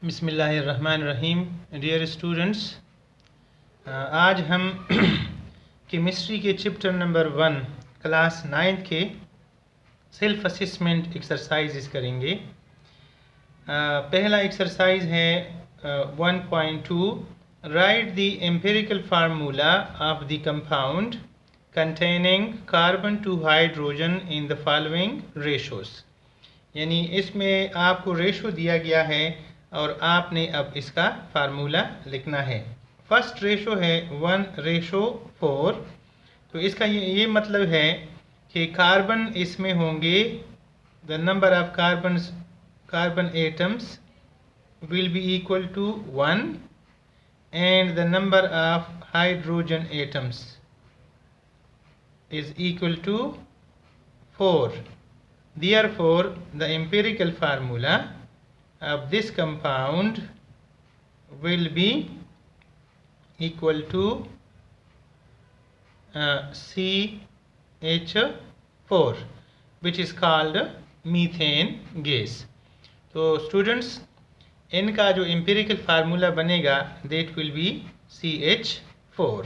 बिस्मिल्लाहिर्रहमानिर्रहीम। Dear students, आज हम केमिस्ट्री के चैप्टर नंबर 1 क्लास 9 के सेल्फ असेसमेंट एक्सरसाइज करेंगे। पहला एक्सरसाइज है 1.2 write the empirical formula of the compound containing carbon to hydrogen in the following ratios. यानी इसमें आपको रेशो दिया गया है और आपने अब इसका फार्मूला लिखना है। फर्स्ट रेशो है 1:4। तो इसका ये मतलब है कि कार्बन इसमें होंगे, the number of carbon atoms will be equal to 1 and the number of hydrogen atoms is equal to 4. Therefore, the empirical formula of this compound will be equal to CH4, which is called methane gas. तो students, इनका जो empirical formula बनेगा that will be CH4।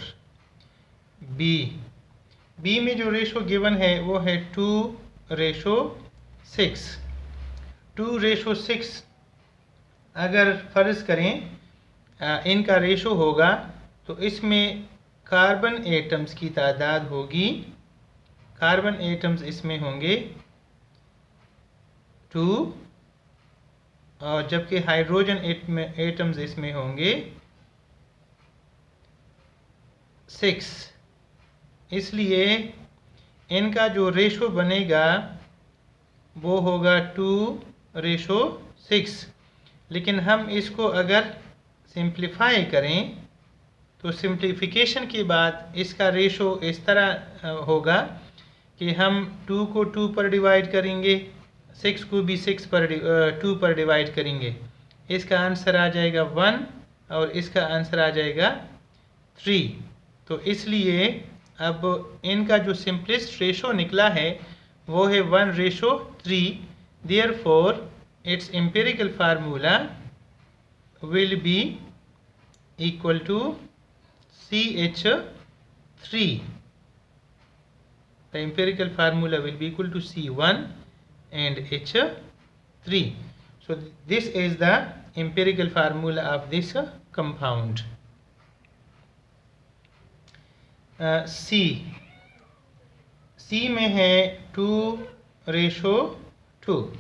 B में जो ratio given है वो है 2:6। 2:6 अगर फ़र्ज़ करें इनका रेशो होगा तो इसमें कार्बन एटम्स की तादाद होगी, कार्बन एटम्स इसमें होंगे 2 और जबकि हाइड्रोजन एटम्स इसमें होंगे 6। इसलिए इनका जो रेशो बनेगा वो होगा 2:6। लेकिन हम इसको अगर सिंप्लीफाई करें तो सिंप्लीफिकेशन के बाद इसका रेशो इस तरह होगा कि हम 2 को 2 पर डिवाइड करेंगे, 6 को भी 2 पर डिवाइड करेंगे। इसका आंसर आ जाएगा 1 और इसका आंसर आ जाएगा 3। तो इसलिए अब इनका जो सिंपलेस्ट रेशो निकला है वो है 1:3। Therefore its empirical formula will be equal to CH3। The empirical formula will be equal to C1 and H3. So this is the empirical formula of this compound. C में है 2:2। तो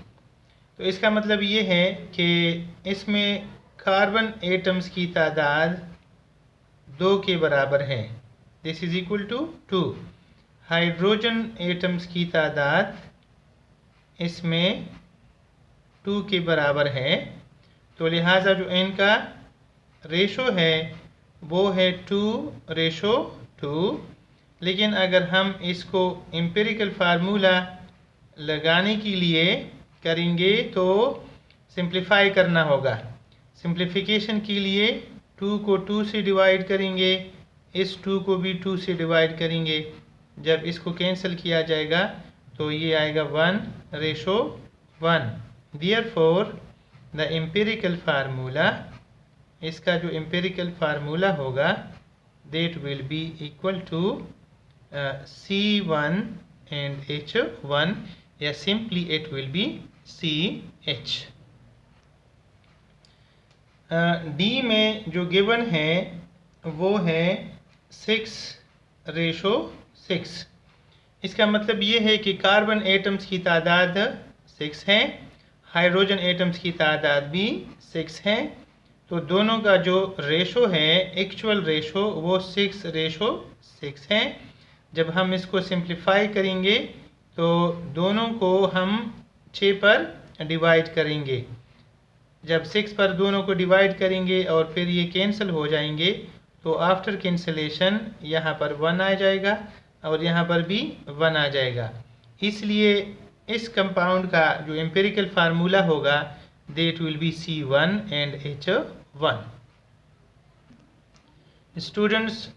इसका मतलब ये है कि इसमें कार्बन एटम्स की तादाद 2 के बराबर है, this is equal to 2। Hydrogen atoms की तादाद इसमें 2 के बराबर है। तो लिहाजा जो इनका रेशो है वो है 2:2। लेकिन अगर हम इसको एम्पिरिकल फार्मूला लगाने के लिए करेंगे तो सिंप्लीफाई करना होगा। सिंप्लीफिकेशन के लिए 2 को 2 से डिवाइड करेंगे, इस 2 को भी 2 से डिवाइड करेंगे। जब इसको कैंसिल किया जाएगा तो ये आएगा 1:1। देयरफॉर द एम्पिरिकल फार्मूला, इसका जो एम्पिरिकल फार्मूला होगा that will be equal to C1 and H1, या simply it will be CH। D में जो गिवन है वो है 6:6। इसका मतलब ये है कि कार्बन एटम्स की तादाद 6 है, हाइड्रोजन एटम्स की तादाद भी 6 है। तो दोनों का जो रेशो है, एक्चुअल रेशो, वो 6:6 है। जब हम इसको सिंप्लीफाई करेंगे तो दोनों को हम 6 पर डिवाइड करेंगे। जब 6 पर दोनों को डिवाइड करेंगे और फिर ये कैंसिल हो जाएंगे तो आफ्टर कैंसिलेशन यहाँ पर 1 आ जाएगा और यहाँ पर भी 1 आ जाएगा। इसलिए इस कंपाउंड का जो एम्पिरिकल फार्मूला होगा that will B C1 and H1। Students,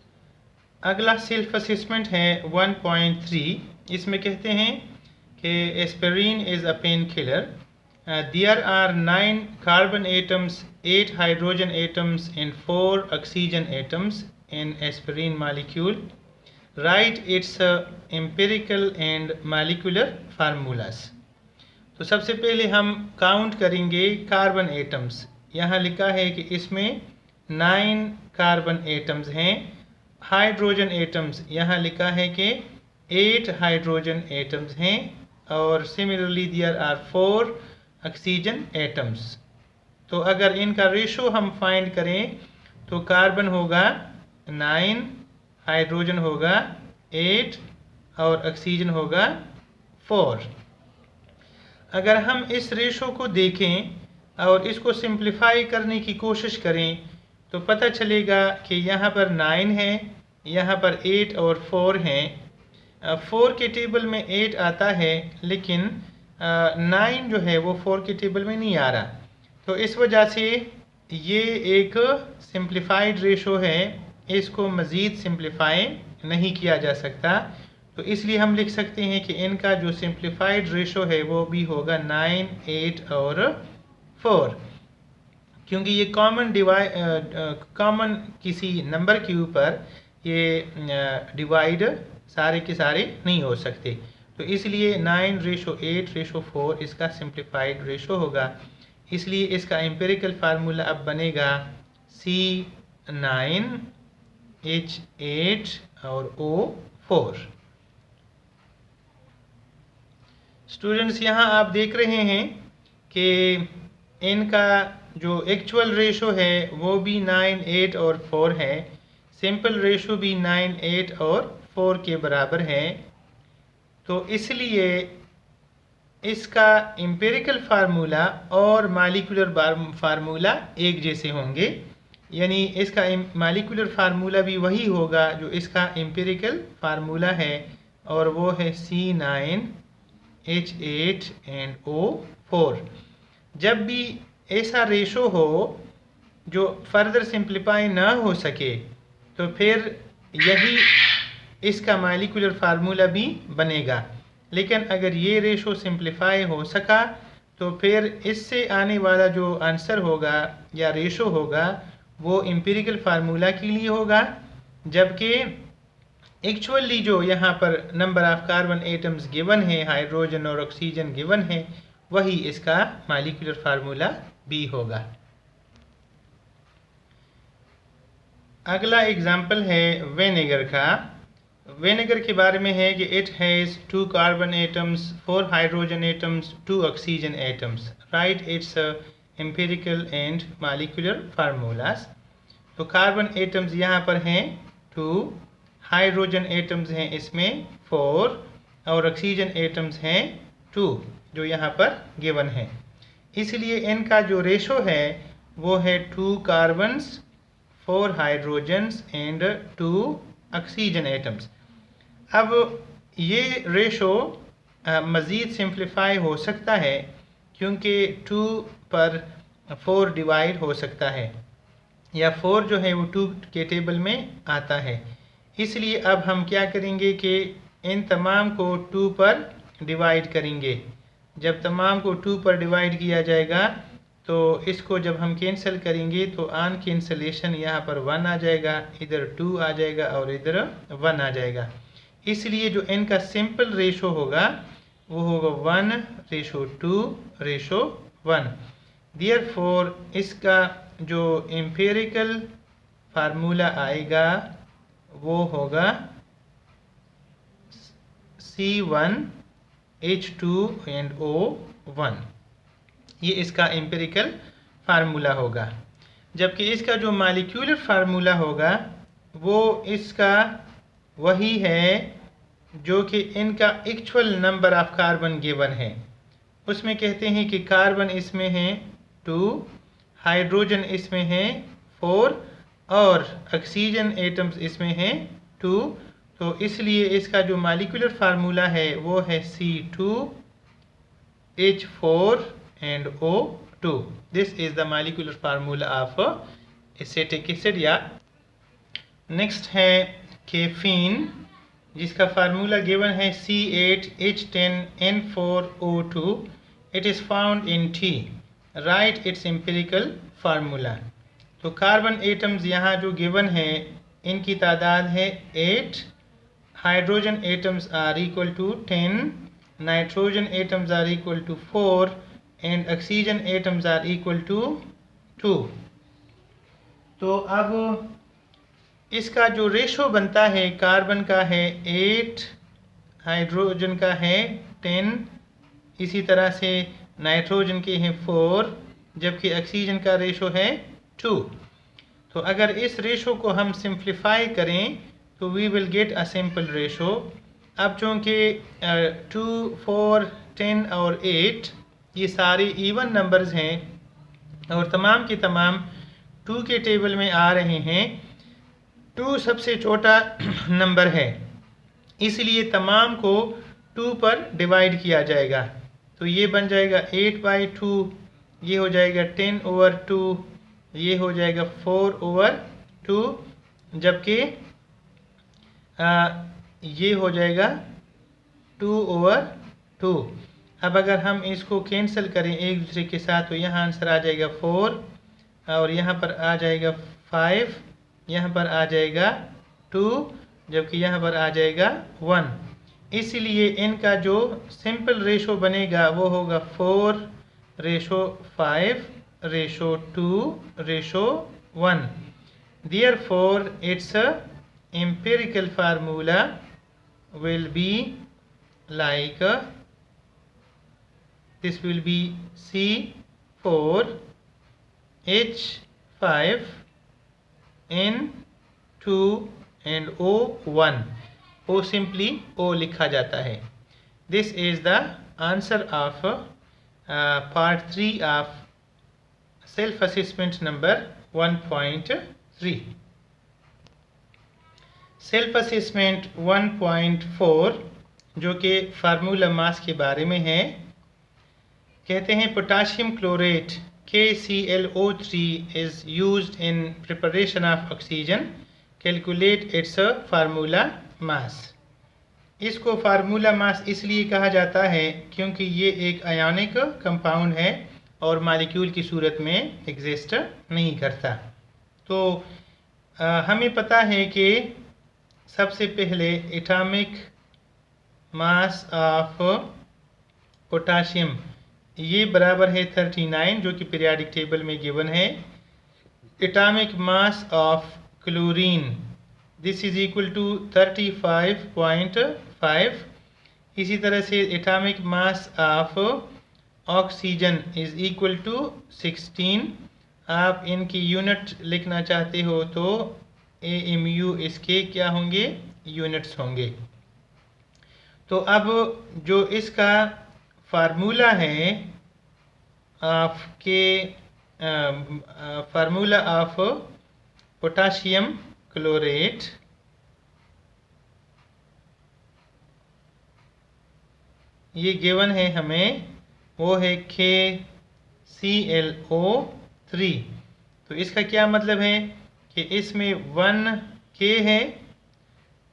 अगला सेल्फ असेसमेंट है 1.3। इसमें कहते हैं कि aspirin is a pain killer there are 9 carbon atoms, 8 hydrogen atoms and 4 oxygen atoms in aspirin molecule. Write its empirical and molecular formulas. तो सबसे पहले हम काउंट करेंगे कार्बन एटम्स। यहाँ लिखा है कि इसमें 9 कार्बन एटम्स हैं। हाइड्रोजन एटम्स यहाँ लिखा है कि 8 हाइड्रोजन एटम्स हैं और similarly there are 4 oxygen atoms. तो अगर इनका रेशो हम फाइंड करें तो कार्बन होगा 9, हाइड्रोजन होगा 8 और ऑक्सीजन होगा 4। अगर हम इस रेशो को देखें और इसको सिंप्लीफाई करने की कोशिश करें तो पता चलेगा कि यहाँ पर 9 है, यहाँ पर 8 और 4 हैं। 4 के टेबल में 8 आता है लेकिन 9 जो है वो 4 के टेबल में नहीं आ रहा। तो इस वजह से ये एक सिंप्लीफाइड रेशो है, इसको मज़ीद सिंप्लीफाई नहीं किया जा सकता। तो इसलिए हम लिख सकते हैं कि इनका जो सिंप्लीफाइड रेशो है वो भी होगा 9, 8 और 4, क्योंकि ये कॉमन किसी नंबर के ऊपर ये डिवाइड सारे के सारे नहीं हो सकते। तो इसलिए 9:8:4 इसका सिंप्लीफाइड रेशो होगा। इसलिए इसका एम्पिरिकल फार्मूला अब बनेगा C9H8 और O4। स्टूडेंट्स यहाँ आप देख रहे हैं कि इनका जो एक्चुअल रेशो है वो भी 9, 8 और 4 है। सिंपल रेशो भी 9, 8 और 4 के बराबर है। तो इसलिए इसका एम्पिरिकल फार्मूला और मॉलिक्यूलर फार्मूला एक जैसे होंगे, यानी इसका मॉलिक्यूलर फार्मूला भी वही होगा जो इसका एम्पिरिकल फार्मूला है और वो है C9H8 एंड O4। जब भी ऐसा रेशो हो जो फर्दर सिंप्लीफाई ना हो सके तो फिर यही इसका मॉलिक्यूलर फार्मूला भी बनेगा। लेकिन अगर ये रेशो सिंप्लीफाई हो सका तो फिर इससे आने वाला जो आंसर होगा या रेशो होगा वो एम्पिरिकल फार्मूला के लिए होगा, जबकि एक्चुअली जो यहाँ पर number of carbon atoms given है, हाइड्रोजन और ऑक्सीजन गिवन है, वही इसका मॉलिक्यूलर फार्मूला भी होगा। अगला एग्जाम्पल है विनेगर का। विनेगर के बारे में है कि it has 2 carbon atoms, 4 hydrogen atoms, 2 oxygen atoms. Right it's empirical and molecular formulas. तो कार्बन एटम्स यहाँ पर हैं 2, हाइड्रोजन एटम्स हैं इसमें 4 और ऑक्सीजन एटम्स हैं 2 जो यहाँ पर गिवन है। इसलिए इनका जो रेशो है वो है 2 carbons, 4 hydrogens and 2 oxygen atoms. अब ये रेशो मज़ीद सिंप्लीफाई हो सकता है क्योंकि 2 पर 4 डिवाइड हो सकता है या 4 जो है वो 2 के टेबल में आता है। इसलिए अब हम क्या करेंगे कि इन तमाम को 2 पर डिवाइड करेंगे। जब तमाम को 2 पर डिवाइड किया जाएगा तो इसको जब हम कैंसिल करेंगे तो ऑन कैंसलेशन यहाँ पर 1 आ जाएगा, इधर 2 आ जाएगा और इधर 1 आ जाएगा। इसलिए जो इनका सिंपल रेशो होगा वो होगा 1:2:1। देयरफॉर इसका जो एम्पिरिकल फार्मूला आएगा वो होगा C1H2 एंड O1। ये इसका एम्पिरिकल फार्मूला होगा, जबकि इसका जो मॉलिक्यूलर फार्मूला होगा वो इसका वही है जो कि इनका actual number of carbon given है। उसमें कहते हैं कि कार्बन इसमें है 2, हाइड्रोजन इसमें है 4 और ऑक्सीजन एटम्स इसमें हैं 2। तो इसलिए इसका जो मॉलिक्यूलर फार्मूला है वो है C2H4 and O2। This is the molecular formula of acetic acid। या नेक्स्ट है कैफीन जिसका फार्मूला गिवन है C8H10N4O2। It is found in T. Write its empirical formula. तो कार्बन एटम्स यहाँ जो गिवन है इनकी तादाद है 8. Hydrogen atoms are equal to 10. Nitrogen atoms are equal to 4 and oxygen atoms are equal to 2. तो अब इसका जो रेशो बनता है कार्बन का है 8, हाइड्रोजन का है 10, इसी तरह से नाइट्रोजन के हैं 4, जबकि ऑक्सीजन का रेशो है 2. तो अगर इस रेशो को हम सिंप्लीफाई करें तो we will get a simple ratio. अब चूँकि 2, 4, 10 और 8 ये सारे इवन नंबर्स हैं और तमाम के तमाम 2 के टेबल में आ रहे हैं. 2 सबसे छोटा नंबर है, इसलिए तमाम को 2 पर डिवाइड किया जाएगा. तो ये बन जाएगा 8/2, ये हो जाएगा 10/2, ये हो जाएगा 4/2, जबकि ये हो जाएगा 2/2. अब अगर हम इसको कैंसिल करें एक दूसरे के साथ तो यहाँ आंसर आ जाएगा 4 और यहाँ पर आ जाएगा 5, यहाँ पर आ जाएगा 2, जबकि यहाँ पर आ जाएगा 1. इसलिए इनका जो सिंपल रेशो बनेगा वो होगा 4:5:2:1. Therefore, its empirical formula will be like this will be C4H5N2 and O1. O simply O लिखा जाता है. This is the answer of part 3 of self assessment number 1.3. Self assessment 1.4 जो कि फार्मूला मास के बारे में है. कहते हैं potassium chlorate KClO3 is used in preparation of oxygen. Calculate its formula mass. इसको फार्मूला मास इसलिए कहा जाता है क्योंकि ये एक आयोनिक कंपाउंड है और मॉलिक्यूल की सूरत में एग्जिस्ट नहीं करता. तो हमें पता है कि सबसे पहले एटॉमिक मास ऑफ पोटाशियम ये बराबर है 39 जो कि पीरियोडिक टेबल में गिवन है. Atomic mass of chlorine this is equal to 35.5. इसी तरह से atomic mass of oxygen is equal to 16. आप इनकी यूनिट लिखना चाहते हो तो AMU इसके क्या होंगे, यूनिट्स होंगे. तो अब जो इसका फार्मूला है फार्मूला ऑफ पोटाशियम क्लोरेट ये गिवन है हमें, वो है KClO3. तो इसका क्या मतलब है कि इसमें 1 K है,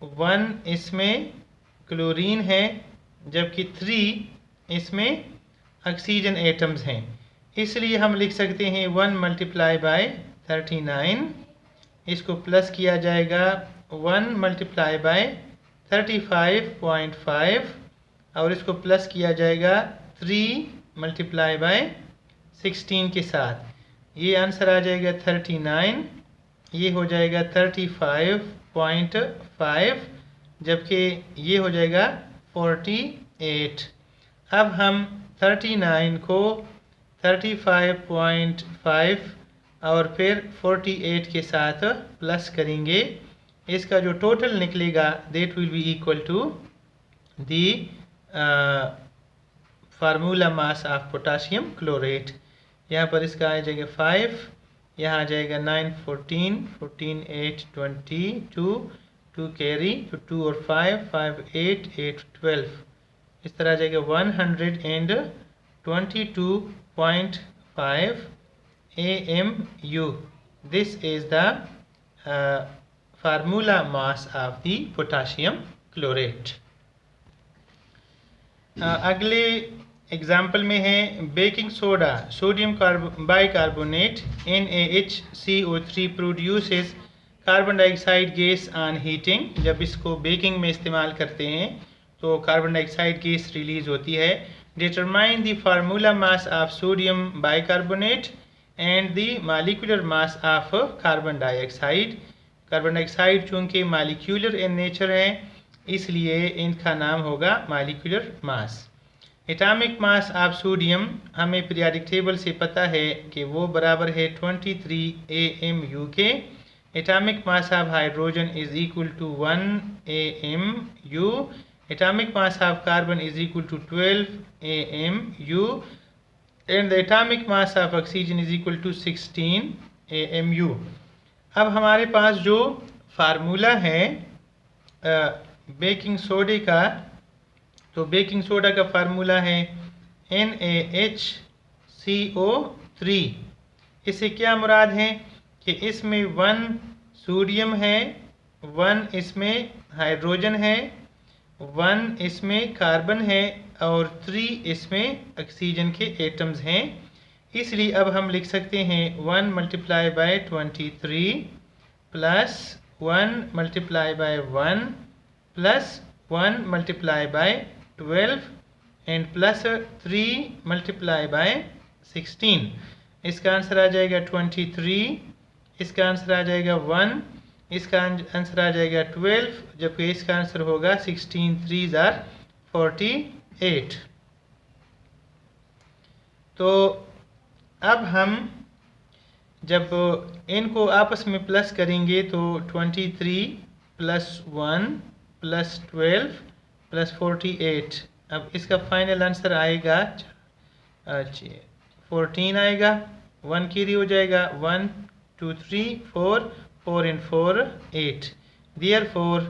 1 इसमें क्लोरीन है, जबकि 3 इसमें ऑक्सीजन एटम्स हैं. इसलिए हम लिख सकते हैं 1 × 39. इसको प्लस किया जाएगा 1 × 35.5 और इसको प्लस किया जाएगा 3 × 16 के साथ. ये आंसर आ जाएगा 39, ये हो जाएगा 35.5, जबकि ये हो जाएगा 48. अब हम 39 को 35.5 और फिर 48 के साथ प्लस करेंगे. इसका जो टोटल निकलेगा that will be equal to the formula mass of potassium chlorate. यहाँ पर इसका आ जाएगा 5, यहाँ आ जाएगा 9, 14, 14, 8, 22, 2 कैरी तो 2 और 5, 5, 8, 8, 12. इस तरह आ जाएगा 122.5 AMU. This is the formula mass of the potassium chlorate. अगले एग्जाम्पल में है baking soda sodium bicarbonate NaHCO3 produces carbon dioxide gas on heating. जब इसको बेकिंग में इस्तेमाल करते हैं तो कार्बन डाइऑक्साइड गैस रिलीज होती है। Determine the formula mass of sodium bicarbonate and the molecular mass of carbon dioxide. Carbon dioxide चूँकि मॉलिक्यूलर इन नेचर है इसलिए इनका नाम होगा molecular mass. Atomic mass of sodium हमें पीरियोडिक टेबल से पता है कि वो बराबर है 23 AMU के। Atomic mass of hydrogen is equal to 1 AMU। Atomic mass of carbon is equal to 12 AMU and the atomic mass of oxygen is equal to 16 AMU। अब हमारे पास जो फार्मूला है बेकिंग सोडे का, तो बेकिंग सोडा का formula है NaHCO3। इससे क्या मुराद है कि इसमें 1 सोडियम है, 1 इसमें हाइड्रोजन है, 1 इसमें कार्बन है और 3 इसमें ऑक्सीजन के एटम्स हैं। इसलिए अब हम लिख सकते हैं 1 multiply bye 23 plus 1 multiply bye 1 plus 1 multiply by 12 and plus 3 multiply by 16। इसका आंसर आ जाएगा 23, इसका आंसर आ जाएगा 1, इसका आंसर आ जाएगा 12, जबकि इसका आंसर होगा 16 3 जार 48। तो अब हम जब इनको आपस में प्लस करेंगे तो 23 प्लस 1 प्लस 12 प्लस 48, अब इसका फाइनल आंसर आएगा 14 आएगा। 1 कैरी हो जाएगा, 1 2 3 4 4 and 4 8। Therefore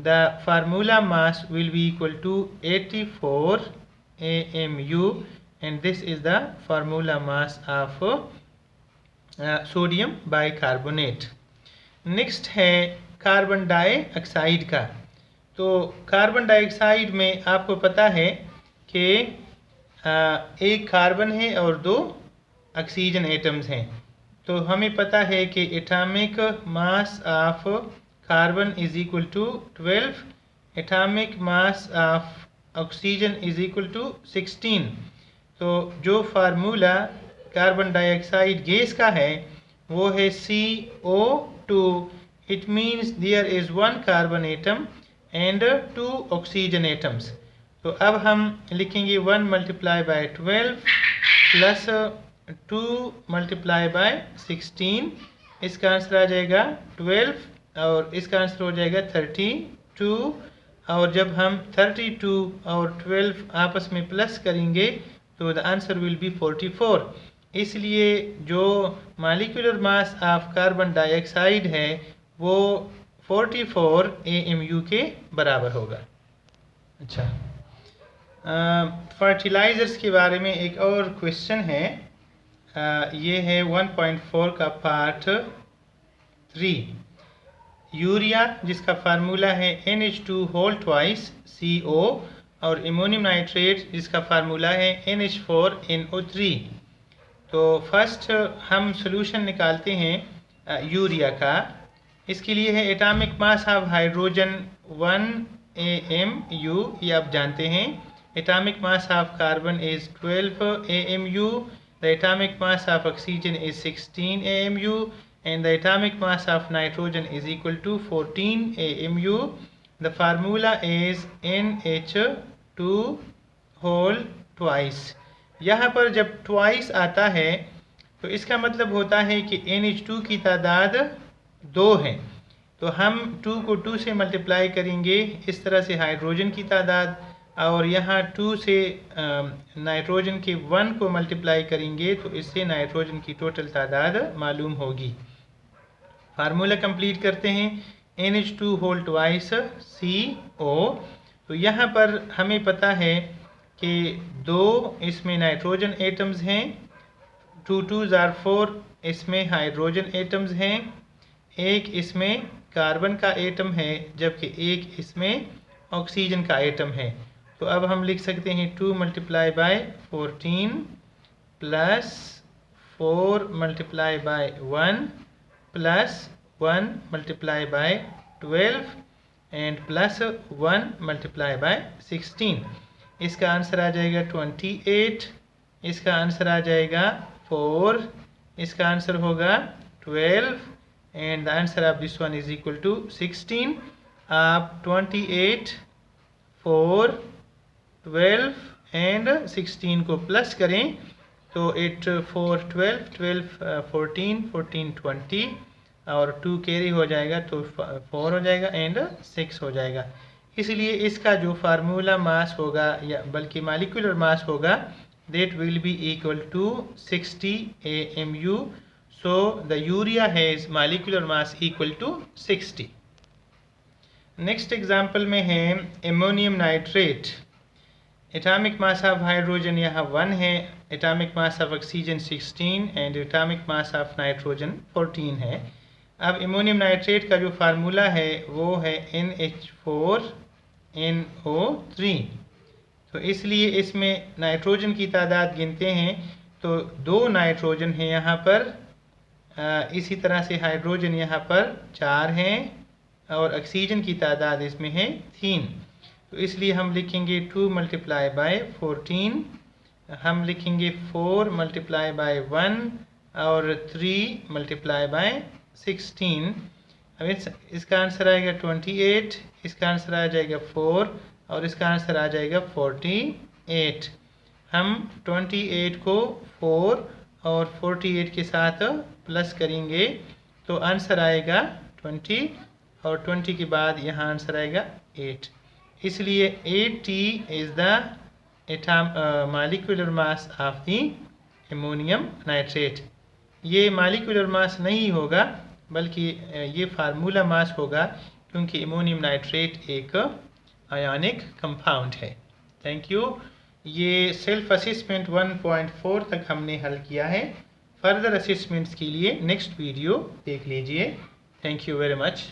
the formula mass will be equal to 84 AMU and this is the formula mass of sodium bicarbonate. Next है कार्बन डाइऑक्साइड का। तो कार्बन डाइऑक्साइड में आपको पता है कि एक कार्बन है और 2 ऑक्सीजन एटम्स हैं। तो हमें पता है कि atomic mass of carbon is equal to 12, atomic mass of oxygen is equal to 16। तो जो फार्मूला कार्बन डाइऑक्साइड गैस का है वो है CO2। It means there is 1 carbon atom and 2 oxygen atoms. तो अब हम लिखेंगे 1 multiply by 12 plus 2 multiply by 16। इसका आंसर आ जाएगा 12 और इसका आंसर हो जाएगा 32। और जब हम 32 और 12 आपस में प्लस करेंगे तो द आंसर विल बी 44। इसलिए जो molecular mass of carbon dioxide है वो 44 AMU के बराबर होगा। अच्छा, फर्टिलाइज़र्स के बारे में एक और क्वेश्चन है। ये है 1.4 का पार्ट 3। यूरिया जिसका फार्मूला है NH2 होल ट्वाइस CO और अमोनियम नाइट्रेट जिसका फार्मूला है NH4NO3। तो फर्स्ट हम सॉल्यूशन निकालते हैं यूरिया का। इसके लिए है atomic mass of hydrogen 1 AMU, ये आप जानते हैं। Atomic mass of carbon is 12 AMU, the atomic mass of oxygen is 16 AMU and the atomic mass of nitrogen is equal to 14 AMU. The formula is NH2 whole twice। यहाँ पर जब twice आता है तो इसका मतलब होता है कि NH2 की तादाद 2 है। तो हम 2 को 2 से मल्टीप्लाई करेंगे, इस तरह से हाइड्रोजन की तादाद, और यहाँ 2 से नाइट्रोजन के 1 को मल्टीप्लाई करेंगे तो इससे नाइट्रोजन की टोटल तादाद मालूम होगी। फार्मूला कंप्लीट करते हैं NH2 होल ट्वाइस CO। तो यहाँ पर हमें पता है कि 2 इसमें नाइट्रोजन एटम्स हैं, 2 2s are 4 इसमें हाइड्रोजन एटम्स हैं, 1 इसमें कार्बन का एटम है जबकि 1 इसमें ऑक्सीजन का एटम है। तो अब हम लिख सकते हैं 2 multiply bye 14 plus 4 multiply by 1 plus 1 multiply by 12 and plus 1 multiply by 16। इसका आंसर आ जाएगा 28, इसका आंसर आ जाएगा 4, इसका आंसर होगा 12 and the answer of this one is equal to 16। आप 28, 4, 12 एंड 16 को प्लस करें तो 8, 4, 12, 12, 14, 14, 20 और 2 कैरी हो जाएगा तो 4 हो जाएगा एंड 6 हो जाएगा। इसलिए इसका जो फार्मूला मास होगा या बल्कि मॉलिक्यूलर मास होगा that will be equal to 60 AMU. So the urea has molecular mass equal to 60. Next example में है ammonium nitrate. Atomic mass of hydrogen यहाँ 1 है, atomic mass of oxygen 16 and atomic mass of nitrogen 14 है। अब ammonium nitrate का जो formula है वो है NH4NO3। तो इसलिए इसमें नाइट्रोजन की तादाद गिनते हैं तो 2 नाइट्रोजन है यहाँ पर, इसी तरह से हाइड्रोजन यहाँ पर 4 हैं और ऑक्सीजन की तादाद इसमें है 3। तो इसलिए हम लिखेंगे 2 मल्टीप्लाई बाय 14, हम लिखेंगे 4 मल्टीप्लाई बाय 1 और 3 मल्टीप्लाई बाय 16। अब इसका आंसर आएगा 28, इसका आंसर आ जाएगा 4 और इसका आंसर आ जाएगा 48। हम 28 को 4 और 48 के साथ प्लस करेंगे तो आंसर आएगा 20 और 20 के बाद यहाँ आंसर आएगा 8। इसलिए 8T is the molecular mass of the ammonium nitrate. ये मॉलिक्यूलर मास नहीं होगा बल्कि ये फार्मूला मास होगा क्योंकि एमोनियम नाइट्रेट एक आयोनिक कंपाउंड है। Thank you. ये सेल्फ असेसमेंट 1.4 तक हमने हल किया है। फर्दर असेसमेंट्स के लिए नेक्स्ट वीडियो देख लीजिए। Thank you very much.